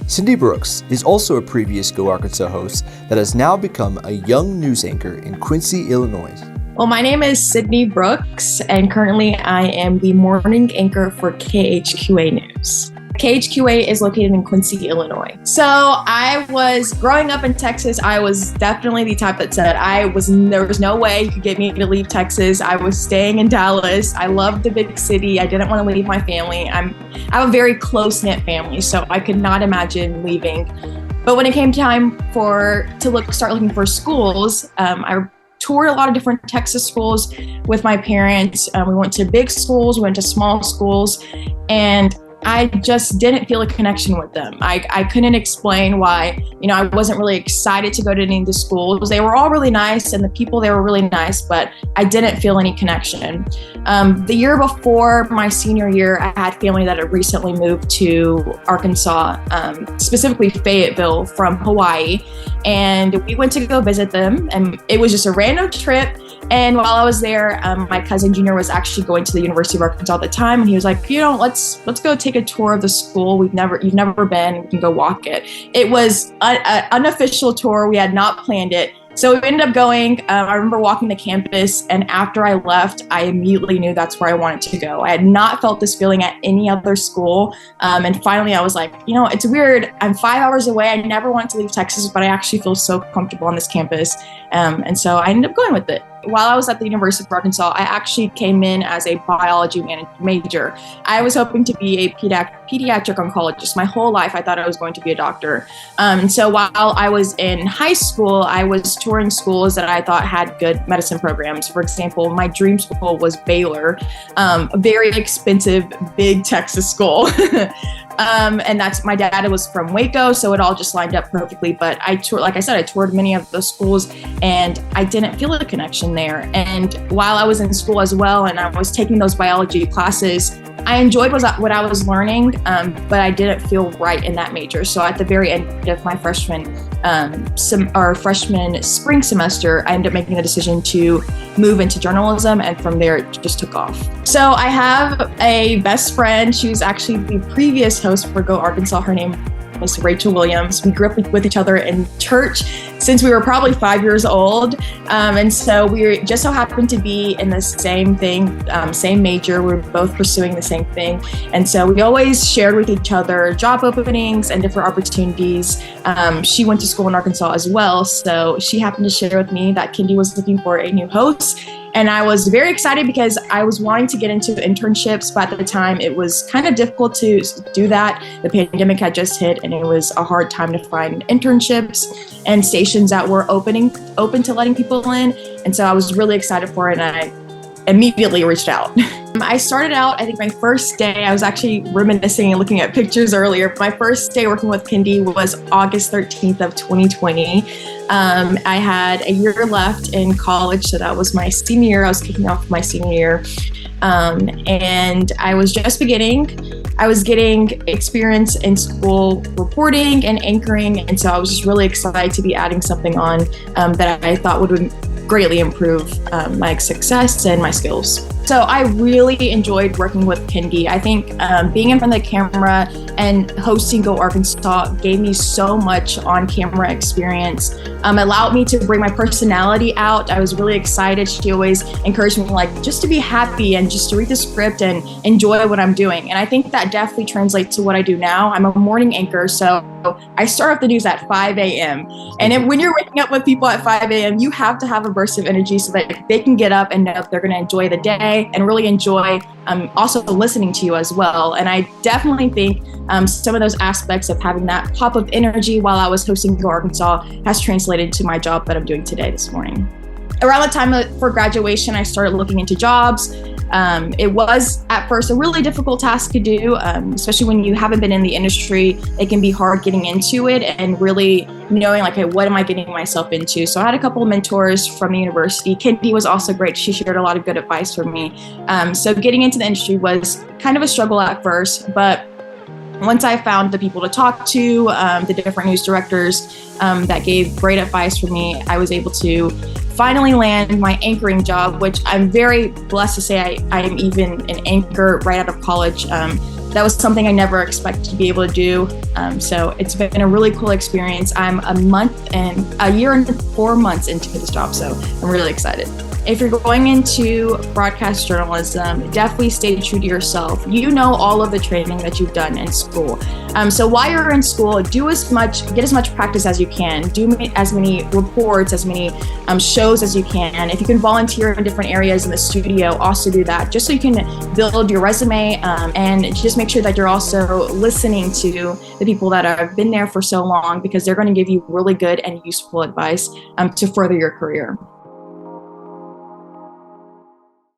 Cindy Brooks is also a previous Go Arkansas host that has now become a young news anchor in Quincy, Illinois. Well, my name is Sydney Brooks, and currently I am the morning anchor for KHQA News. KHQA is located in Quincy, Illinois. So I was growing up in Texas. I was definitely the type that said there was no way you could get me to leave Texas. I was staying in Dallas. I loved the big city. I didn't want to leave my family. I have a very close-knit family, so I could not imagine leaving. But when it came time to start looking for schools, I toured a lot of different Texas schools with my parents. We went to big schools, we went to small schools, and I just didn't feel a connection with them. I couldn't explain why, I wasn't really excited to go to any of the schools. They were all really nice and the people there were really nice, but I didn't feel any connection. The year before my senior year, I had family that had recently moved to Arkansas, specifically Fayetteville from Hawaii. And we went to go visit them, and it was just a random trip. And while I was there, my cousin Junior was actually going to the University of Arkansas at the time, and he was like, let's go take a tour of the school. You've never been. We can go walk it. It was an unofficial tour. We had not planned it. So we ended up going. I remember walking the campus, and after I left, I immediately knew that's where I wanted to go. I had not felt this feeling at any other school. And finally, I was like, it's weird. I'm 5 hours away. I never wanted to leave Texas, but I actually feel so comfortable on this campus. And so I ended up going with it. While I was at the University of Arkansas, I actually came in as a biology major. I was hoping to be a pediatric oncologist. My whole life, I thought I was going to be a doctor. And so while I was in high school, I was touring schools that I thought had good medicine programs. For example, my dream school was Baylor, a very expensive, big Texas school. And my dad was from Waco, so it all just lined up perfectly. But I toured many of those schools, and I didn't feel a connection there. And while I was in school as well, and I was taking those biology classes, I enjoyed what I was learning, but I didn't feel right in that major. So at the very end of my freshman spring semester, I ended up making the decision to move into journalism, and from there it just took off. So I have a best friend. She was actually the previous host for Go Arkansas. Her name was Rachel Williams. We grew up with each other in church since we were probably 5 years old. And so we just so happened to be in the same thing, same major. We were both pursuing the same thing. And so we always shared with each other job openings and different opportunities. She went to school in Arkansas as well. So she happened to share with me that Kendi was looking for a new host. And I was very excited because I was wanting to get into internships, but at the time it was kind of difficult to do that. The pandemic had just hit, and it was a hard time to find internships and stations that were open to letting people in. And so I was really excited for it, and I immediately reached out. I started out, I think my first day, I was actually reminiscing and looking at pictures earlier. My first day working with Kendi was August 13th of 2020. I had a year left in college, so that was my senior year. I was kicking off my senior year. And I was just beginning. I was getting experience in school reporting and anchoring, and so I was just really excited to be adding something on that I thought would greatly improve my success and my skills. So I really enjoyed working with Kendi. I think being in front of the camera and hosting Go Arkansas gave me so much on-camera experience. Allowed me to bring my personality out. I was really excited. She always encouraged me just to be happy and just to read the script and enjoy what I'm doing. And I think that definitely translates to what I do now. I'm a morning anchor, so I start off the news at 5 a.m. And when you're waking up with people at 5 a.m., you have to have a burst of energy so that they can get up and know they're going to enjoy the day and really enjoy also listening to you as well. And I definitely think some of those aspects of having that pop of energy while I was hosting Go Arkansas has translated to my job that I'm doing today this morning. Around the time for graduation, I started looking into jobs. It was at first a really difficult task to do, especially when you haven't been in the industry. It can be hard getting into it and really knowing what am I getting myself into? So I had a couple of mentors from the university. Kendi was also great. She shared a lot of good advice for me. So getting into the industry was kind of a struggle at first, but once I found the people to talk to, the different news directors that gave great advice for me, I was able to finally land my anchoring job, which I'm very blessed to say I am even an anchor right out of college. that was something I never expected to be able to do. So it's been a really cool experience. I'm a year and 4 months into this job, so I'm really excited. If you're going into broadcast journalism, definitely stay true to yourself. You know all of the training that you've done in school. So while you're in school, get as much practice as you can. Do as many reports, as many shows as you can. If you can volunteer in different areas in the studio, also do that, just so you can build your resume and just make sure that you're also listening to the people that have been there for so long, because they're going to give you really good and useful advice to further your career.